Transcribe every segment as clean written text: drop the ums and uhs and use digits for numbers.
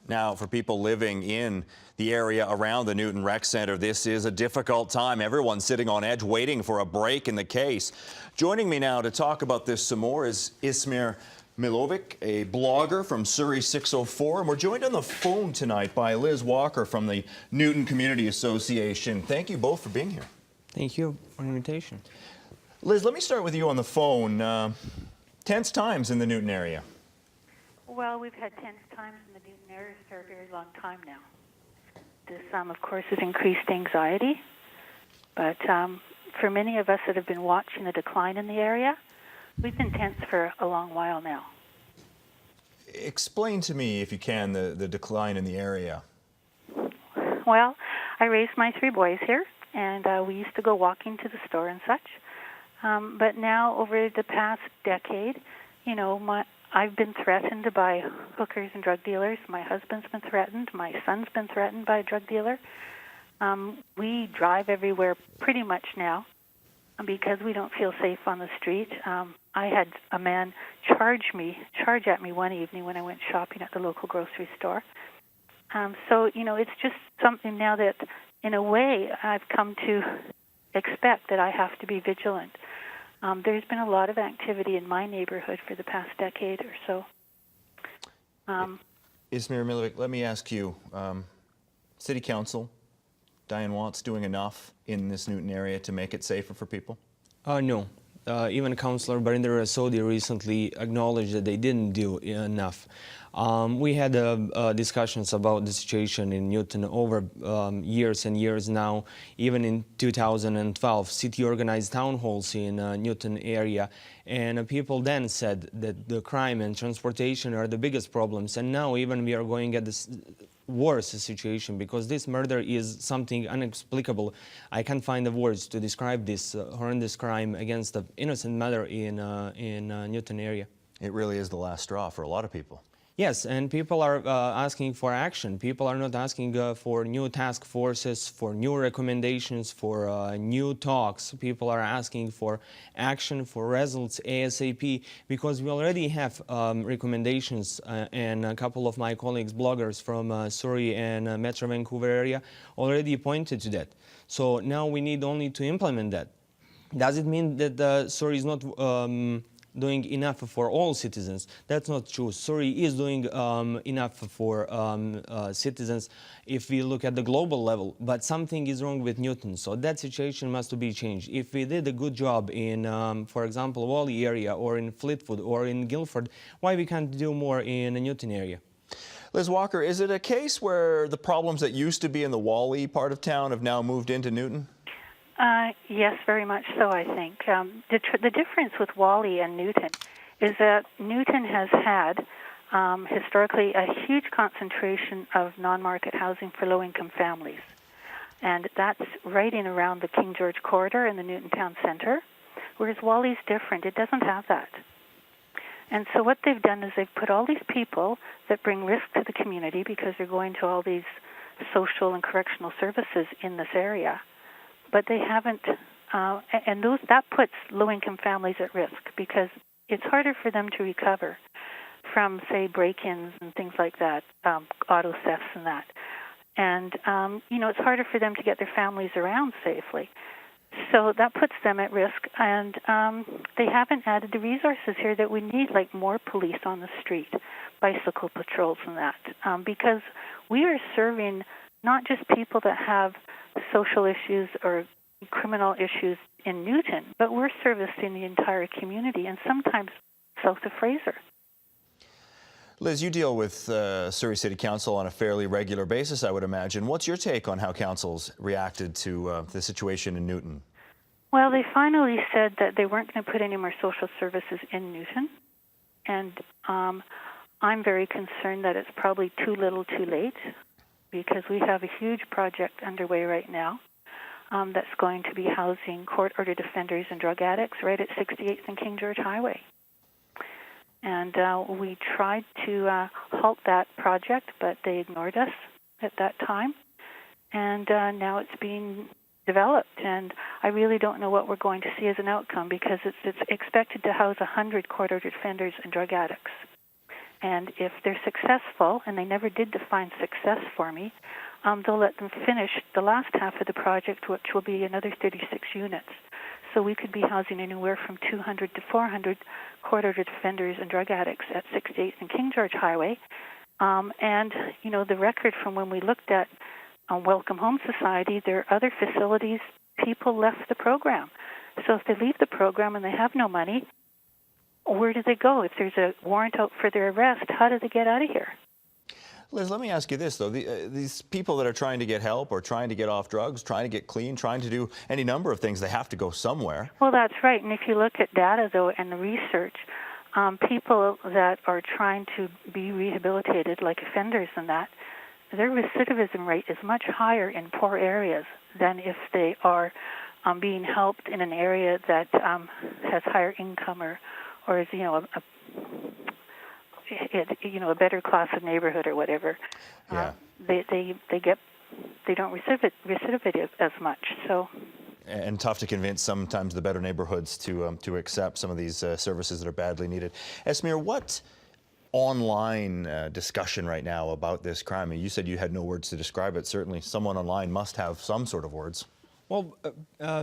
Now, for people living in the area around the Newton Rec Center, this is a difficult time. Everyone's sitting on edge waiting for a break in the case. Joining me now to talk about this some more is Esmir Milavic, a blogger from Surrey 604. And we're joined on the phone tonight by Liz Walker from the Newton Community Association. Thank you both for being here. Thank you for the invitation. Liz, let me start with you on the phone. Tense times in the Newton area. Well, we've had tense times in the Newton area for a very long time now. This, of course, has increased anxiety, but for many of us that have been watching the decline in the area, we've been tense for a long while now. Explain to me, if you can, the decline in the area. Well, I raised my 3 boys here, and we used to go walking to the store and such. But now, over the past decade, you know, I've been threatened by hookers and drug dealers. My husband's been threatened. My son's been threatened by a drug dealer. We drive everywhere pretty much now because we don't feel safe on the street. I had a man charge at me one evening when I went shopping at the local grocery store. So, you know, it's just something now that, in a way, I've come to expect that I have to be vigilant. There's been a lot of activity in my neighborhood for the past decade or so. Esmir Milavic, let me ask you, City Council, Diane Watts, doing enough in this Newton area to make it safer for people? No. Even Councillor Barinder Sodi recently acknowledged that they didn't do enough. We had discussions about the situation in Newton over years and years now. Even in 2012, city organized town halls in Newton area, and people then said that the crime and transportation are the biggest problems. And now even we are going at this worse situation because this murder is something inexplicable. I can't find the words to describe this horrendous crime against an innocent mother in Newton area. It really is the last straw for a lot of people. Yes, and people are asking for action. People are not asking for new task forces, for new recommendations, for new talks. People are asking for action, for results ASAP, because we already have recommendations, and a couple of my colleagues, bloggers from Surrey and Metro Vancouver area, already pointed to that. So now we need only to implement that. Does it mean that Surrey is not doing enough for all citizens? That's not true. Surrey is doing enough for citizens if we look at the global level, but something is wrong with Newton, so that situation must be changed. If we did a good job in, for example, Wally area or in Fleetwood or in Guildford, why we can't do more in the Newton area? Liz Walker, is it a case where the problems that used to be in the Wally part of town have now moved into Newton? Yes, very much so, I think. The difference with Wally and Newton is that Newton has had historically a huge concentration of non-market housing for low-income families. And that's right in around the King George corridor in the Newton Town Centre, whereas Wally's different. It doesn't have that. And so what they've done is they've put all these people that bring risk to the community because they're going to all these social and correctional services in this area. But they haven't, and that puts low-income families at risk because it's harder for them to recover from, say, break-ins and things like that, auto thefts and that. And, you know, it's harder for them to get their families around safely. So that puts them at risk, and they haven't added the resources here that we need, like more police on the street, bicycle patrols and that, because we are serving not just people that have social issues or criminal issues in Newton, but we're servicing the entire community and sometimes south of Fraser. Liz, you deal with Surrey City Council on a fairly regular basis, I would imagine. What's your take on how councils reacted to the situation in Newton? Well, they finally said that they weren't going to put any more social services in Newton, and I'm very concerned that it's probably too little too late, because we have a huge project underway right now that's going to be housing court-ordered offenders and drug addicts right at 68th and King George Highway. And we tried to halt that project, but they ignored us at that time. And now it's being developed, and I really don't know what we're going to see as an outcome because it's expected to house 100 court-ordered offenders and drug addicts. And if they're successful, and they never did define success for me, they'll let them finish the last half of the project, which will be another 36 units. So we could be housing anywhere from 200 to 400 court-ordered offenders and drug addicts at 68th and King George Highway. And, you know, the record from when we looked at Welcome Home Society, there are other facilities, people left the program. So if they leave the program and they have no money, where do they go? If there's a warrant out for their arrest, how do they get out of here? Liz, let me ask you this, though. These people that are trying to get help or trying to get off drugs, trying to get clean, trying to do any number of things, they have to go somewhere. Well, that's right. And if you look at data, though, and the research, people that are trying to be rehabilitated, like offenders and that, their recidivism rate is much higher in poor areas than if they are being helped in an area that has higher income or is, you know, a better class of neighborhood or whatever. Yeah. They don't recidivate as much. So. And tough to convince sometimes the better neighborhoods to accept some of these services that are badly needed. Esmir, what online discussion right now about this crime? You said you had no words to describe it. Certainly someone online must have some sort of words. Well,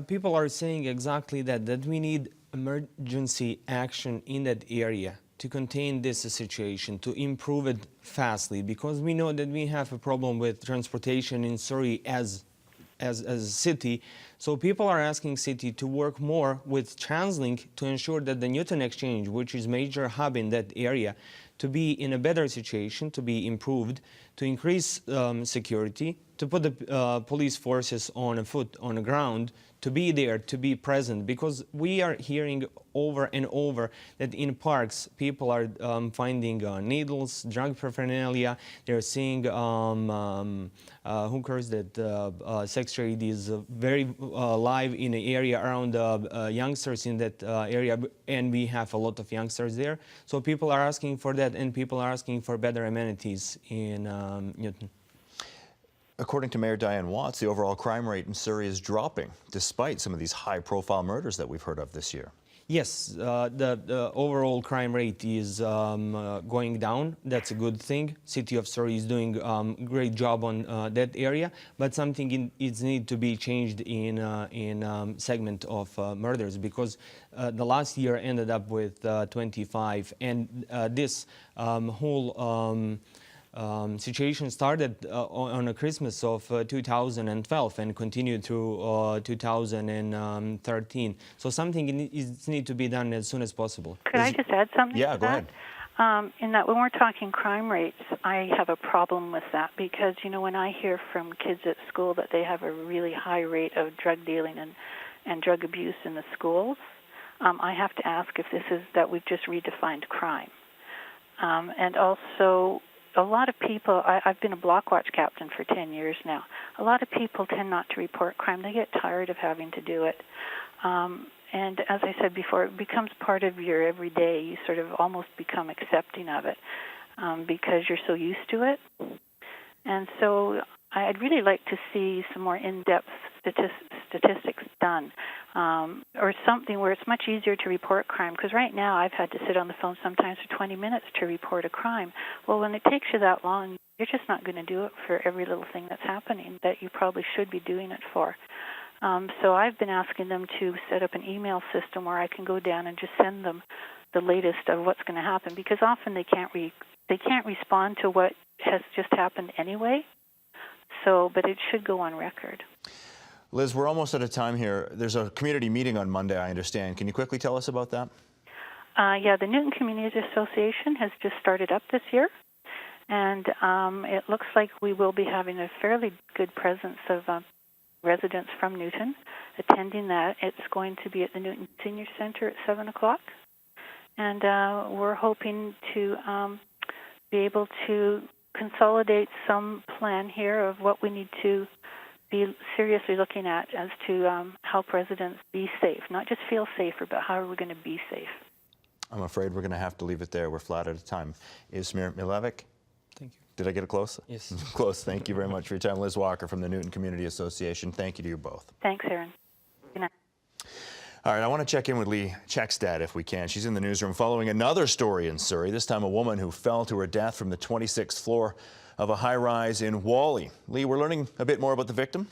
people are saying exactly that we need emergency action in that area to contain this situation, to improve it fastly, because we know that we have a problem with transportation in Surrey as a city. So people are asking city to work more with TransLink to ensure that the Newton Exchange, which is major hub in that area, to be in a better situation, to be improved, to increase security, to put the police forces on foot, on the ground, to be there, to be present, because we are hearing over and over that in parks people are finding needles, drug paraphernalia. They're seeing hookers, that sex trade is very live in the area around youngsters in that area, and we have a lot of youngsters there. So people are asking for that, and people are asking for better amenities in Newton. According to Mayor Diane Watts, the overall crime rate in Surrey is dropping, despite some of these high-profile murders that we've heard of this year. Yes, the overall crime rate is going down. That's a good thing. City of Surrey is doing a great job on that area, but something is need to be changed in segment of murders, because the last year ended up with 25, and this whole situation started on a Christmas of 2012 and continued through 2013. So something needs to be done as soon as possible. Could I just add something? Yeah, to go that? ahead. In that when we're talking crime rates, I have a problem with that, because, you know, when I hear from kids at school that they have a really high rate of drug dealing and drug abuse in the schools, I have to ask if this is that we've just redefined crime. And also, a lot of people, I've been a block watch captain for 10 years now. A lot of people tend not to report crime. They get tired of having to do it. And as I said before, it becomes part of your everyday. You sort of almost become accepting of it because you're so used to it. And so I'd really like to see some more in-depth statistics done, or something where it's much easier to report crime, because right now I've had to sit on the phone sometimes for 20 minutes to report a crime. Well, when it takes you that long, you're just not going to do it for every little thing that's happening that you probably should be doing it for. So I've been asking them to set up an email system where I can go down and just send them the latest of what's going to happen, because often they can't respond to what has just happened anyway. So, but it should go on record. Liz, we're almost out of time here. There's a community meeting on Monday, I understand. Can you quickly tell us about that? Yeah, the Newton Community Association has just started up this year, and it looks like we will be having a fairly good presence of residents from Newton attending that. It's going to be at the Newton Senior Center at 7 o'clock, and we're hoping to be able to consolidate some plan here of what we need to be seriously looking at as to help residents be safe, not just feel safer, but how are we going to be safe. I'm afraid we're going to have to leave it there. We're flat out of time. Esmir Milavic? Thank you. Did I get it close? Yes. Close. Thank you very much for your time. Liz Walker from the Newton Community Association. Thank you to you both. Thanks, Aaron. Good night. All right, I want to check in with Lee Checkstad if we can. She's in the newsroom following another story in Surrey, this time a woman who fell to her death from the 26th floor of a high-rise in Whalley. Lee, we're learning a bit more about the victim?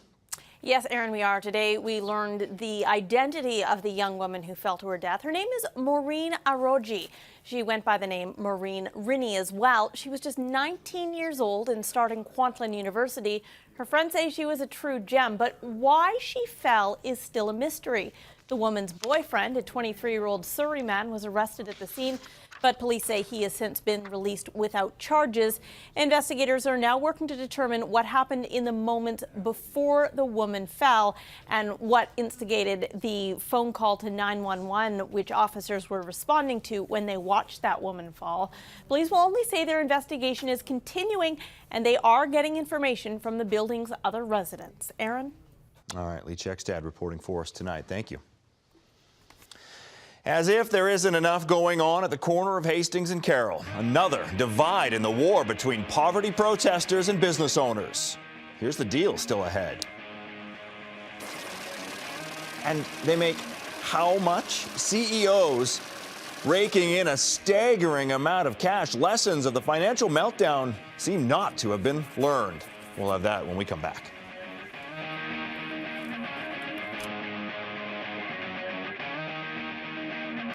Yes, Aaron, we are. Today we learned the identity of the young woman who fell to her death. Her name is Maureen Aroji. She went by the name Maureen Rinnie as well. She was just 19 years old and starting Kwantlen University. Her friends say she was a true gem, but why she fell is still a mystery. The woman's boyfriend, a 23-year-old Surrey man, was arrested at the scene, but police say he has since been released without charges. Investigators are now working to determine what happened in the moments before the woman fell and what instigated the phone call to 911, which officers were responding to when they watched that woman fall. Police will only say their investigation is continuing and they are getting information from the building's other residents. Aaron? All right, Lee Checkstad reporting for us tonight. Thank you. As if there isn't enough going on at the corner of Hastings and Carroll, another divide in the war between poverty protesters and business owners. Here's the deal still ahead. And they make how much? CEOs raking in a staggering amount of cash. Lessons of the financial meltdown seem not to have been learned. We'll have that when we come back.